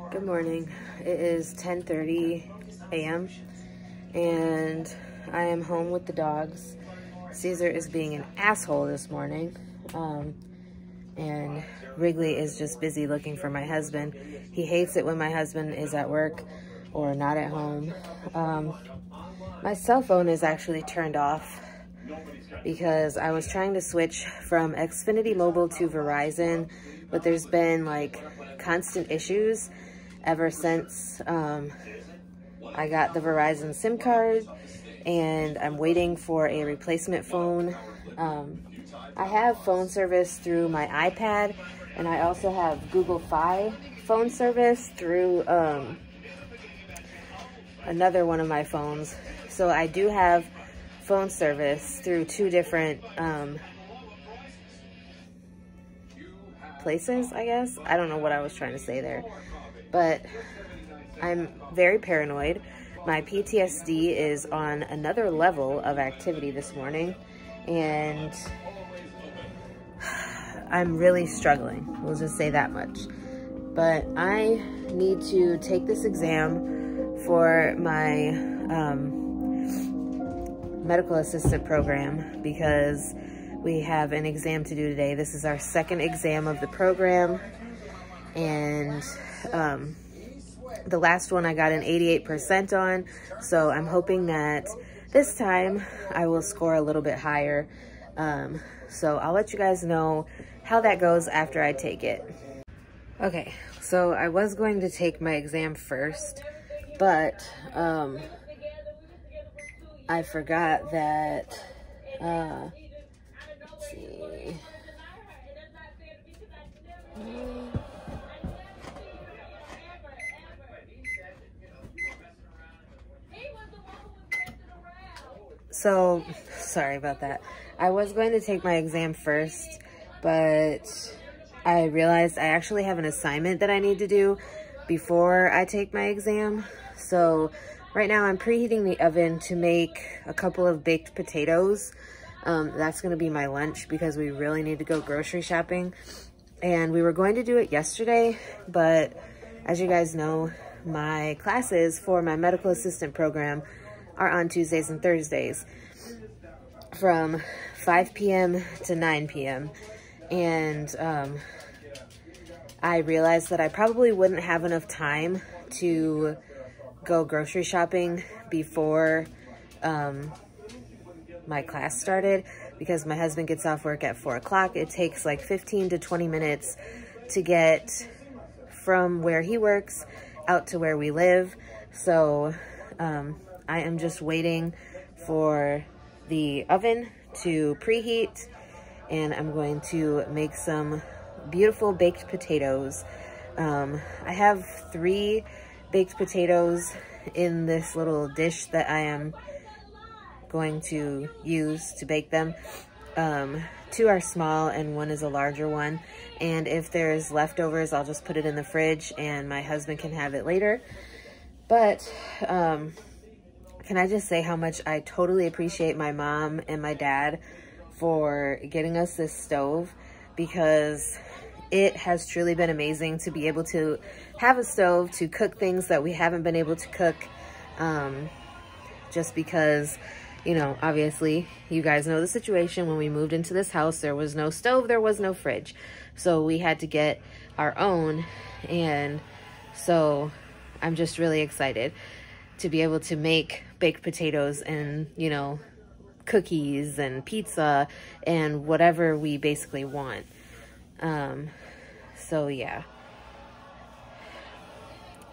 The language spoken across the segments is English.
Good morning. It is 10:30 a.m. and I am home with the dogs. Caesar is being an asshole this morning, and Wrigley is just busy looking for my husband. He hates it when my husband is at work or not at home. My cell phone is actually turned off because I was trying to switch from Xfinity Mobile to Verizon, but there's been like constant issues ever since I got the Verizon SIM card, and I'm waiting for a replacement phone. I have phone service through my iPad, and I also have Google Fi phone service through another one of my phones. So I do have phone service through two different places, I guess. I don't know what I was trying to say there, but I'm very paranoid. My PTSD is on another level of activity this morning, and I'm really struggling. We'll just say that much. But I need to take this exam for my medical assistant program because we have an exam to do today. This is our second exam of the program, and the last one I got an 88% on, so I'm hoping that this time I will score a little bit higher. So I'll let you guys know how that goes after I take it. Okay, so I was going to take my exam first, but I forgot that, let's see. So, sorry about that. I was going to take my exam first, but I realized I actually have an assignment that I need to do before I take my exam. So right now I'm preheating the oven to make a couple of baked potatoes. That's going to be my lunch because we really need to go grocery shopping. And we were going to do it yesterday, but as you guys know, my classes for my medical assistant program are on Tuesdays and Thursdays from 5 p.m. to 9 p.m. And I realized that I probably wouldn't have enough time to go grocery shopping before my class started because my husband gets off work at 4 o'clock. It takes like 15 to 20 minutes to get from where he works out to where we live. So I am just waiting for the oven to preheat, and I'm going to make some beautiful baked potatoes. I have 3 baked potatoes in this little dish that I am going to use to bake them. 2 are small and 1 is a larger one. And if there's leftovers, I'll just put it in the fridge and my husband can have it later. But can I just say how much I totally appreciate my mom and my dad for getting us this stove, because it has truly been amazing to be able to have a stove to cook things that we haven't been able to cook, just because, you know, obviously you guys know the situation. When we moved into this house, there was no stove, there was no fridge, so we had to get our own. And so I'm just really excited to be able to make baked potatoes and, you know, cookies and pizza and whatever we basically want. So yeah,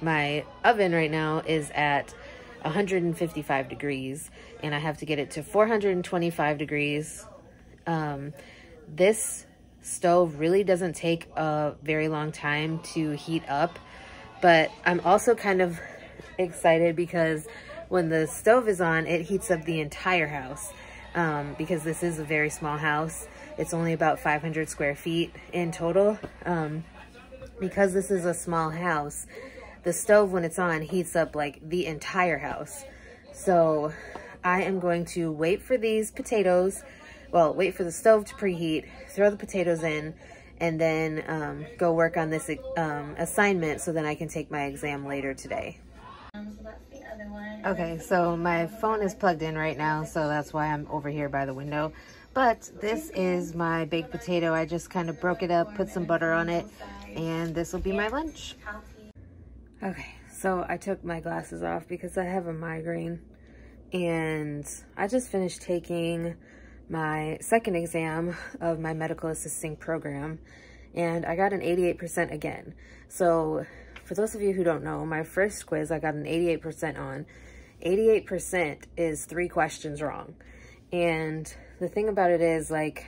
my oven right now is at 155 degrees and I have to get it to 425 degrees. This stove really doesn't take a very long time to heat up, but I'm also kind of excited because when the stove is on, it heats up the entire house, because this is a very small house. It's only about 500 square feet in total. Because this is a small house, the stove, when it's on, heats up like the entire house. So I am going to wait for these potatoes, well, wait for the stove to preheat, throw the potatoes in, and then go work on this assignment so then I can take my exam later today. So that's the other one. Okay, so my phone is plugged in right now, so that's why I'm over here by the window. But this is my baked potato. I just kind of broke it up, put some butter on it, and this will be my lunch. Okay, so I took my glasses off because I have a migraine, and I just finished taking my second exam of my medical assisting program, and I got an 88% again. So for those of you who don't know, my first quiz I got an 88% on. 88% is 3 questions wrong. And the thing about it is, like,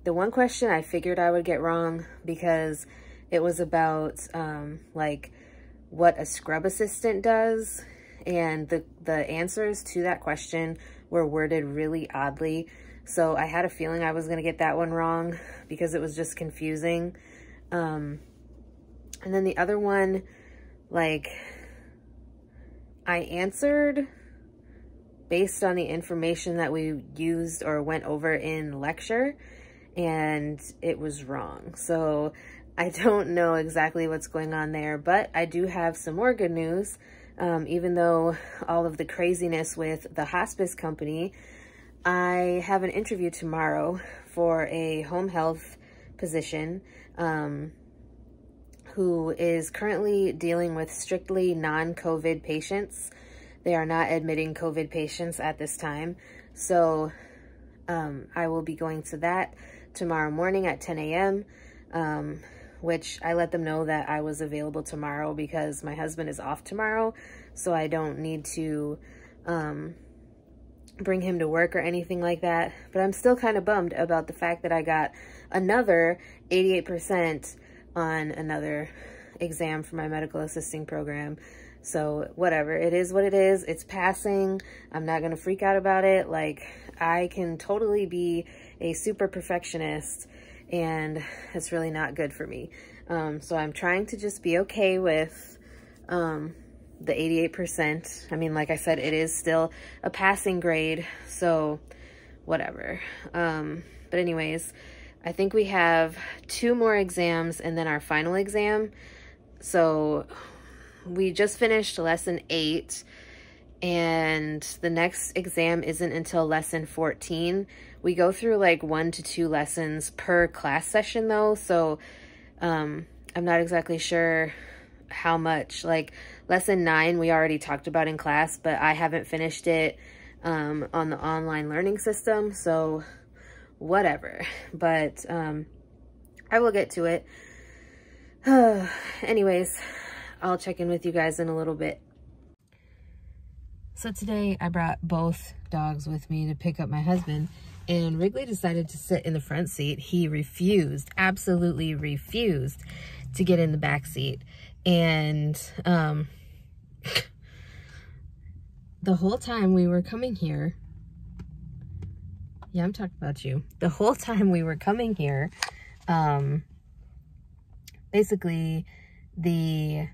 the one question I figured I would get wrong because it was about like what a scrub assistant does, and the answers to that question were worded really oddly. So I had a feeling I was gonna get that one wrong because it was just confusing. And then the other one, like, I answered based on the information that we used or went over in lecture, and it was wrong. So I don't know exactly what's going on there, but I do have some more good news. Even though all of the craziness with the hospice company, I have an interview tomorrow for a home health position who is currently dealing with strictly non-COVID patients. They are not admitting COVID patients at this time. So I will be going to that tomorrow morning at 10 a.m., which I let them know that I was available tomorrow because my husband is off tomorrow, so I don't need to bring him to work or anything like that. But I'm still kind of bummed about the fact that I got another 88% on another exam for my medical assisting program. So whatever, it is what it is. It's passing. I'm not gonna freak out about it. Like, I can totally be a super perfectionist, and it's really not good for me. So I'm trying to just be okay with the 88%. I mean, like I said, it is still a passing grade, so whatever. But anyways, I think we have 2 more exams and then our final exam. So we just finished lesson 8, and the next exam isn't until lesson 14. We go through like 1 to 2 lessons per class session though, so I'm not exactly sure how much. Like lesson 9 we already talked about in class, but I haven't finished it on the online learning system, so whatever. But I will get to it. Anyways, I'll check in with you guys in a little bit. So today I brought both dogs with me to pick up my husband, and Wrigley decided to sit in the front seat. He refused, absolutely refused to get in the back seat. And the whole time we were coming here, yeah, I'm talking about you. The whole time we were coming here, basically the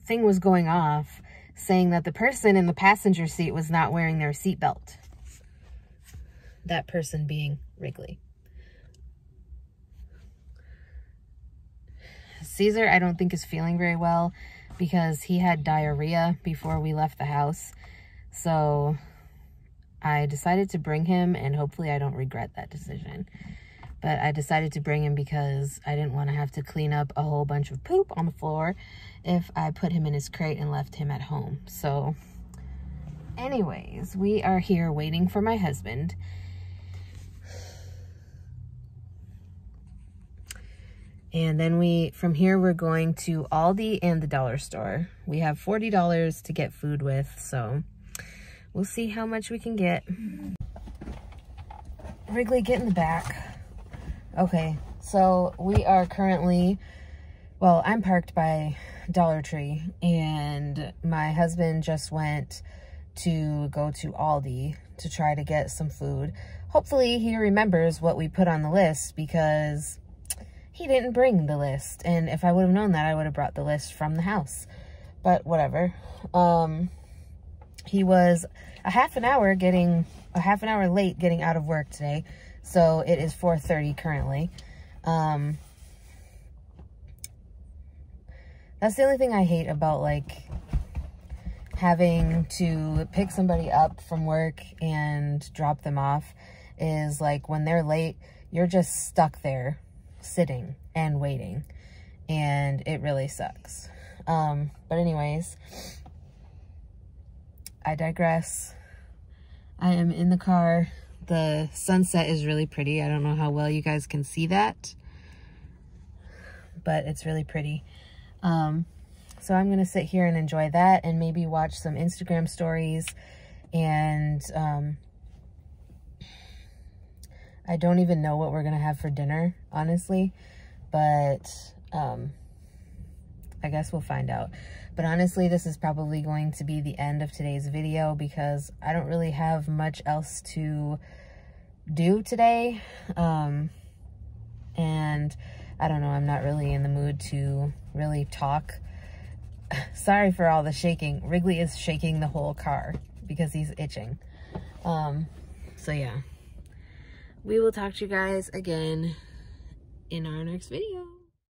thing was going off saying that the person in the passenger seat was not wearing their seatbelt. That person being Wrigley. Caesar, I don't think, is feeling very well because he had diarrhea before we left the house. So I decided to bring him, and hopefully I don't regret that decision. But I decided to bring him because I didn't want to have to clean up a whole bunch of poop on the floor if I put him in his crate and left him at home. So anyways, we are here waiting for my husband. And then from here, we're going to Aldi and the dollar store. We have $40 to get food with, so we'll see how much we can get. Wrigley, get in the back. Okay, so we are currently, well, I'm parked by Dollar Tree, and my husband just went to go to Aldi to try to get some food. Hopefully he remembers what we put on the list, because he didn't bring the list, and if I would have known that, I would have brought the list from the house. But whatever. He was a half an hour late getting out of work today. So it is 4:30 currently. That's the only thing I hate about, like, having to pick somebody up from work and drop them off is, like, when they're late, you're just stuck there sitting and waiting, and it really sucks. But anyways, I digress. I am in the car. The sunset is really pretty. I don't know how well you guys can see that, but it's really pretty. So I'm going to sit here and enjoy that and maybe watch some Instagram stories. And I don't even know what we're going to have for dinner, honestly, but I guess we'll find out. But honestly, this is probably going to be the end of today's video because I don't really have much else to do today. And I don't know, I'm not really in the mood to really talk. Sorry for all the shaking. Wrigley is shaking the whole car because he's itching. So yeah, we will talk to you guys again in our next video.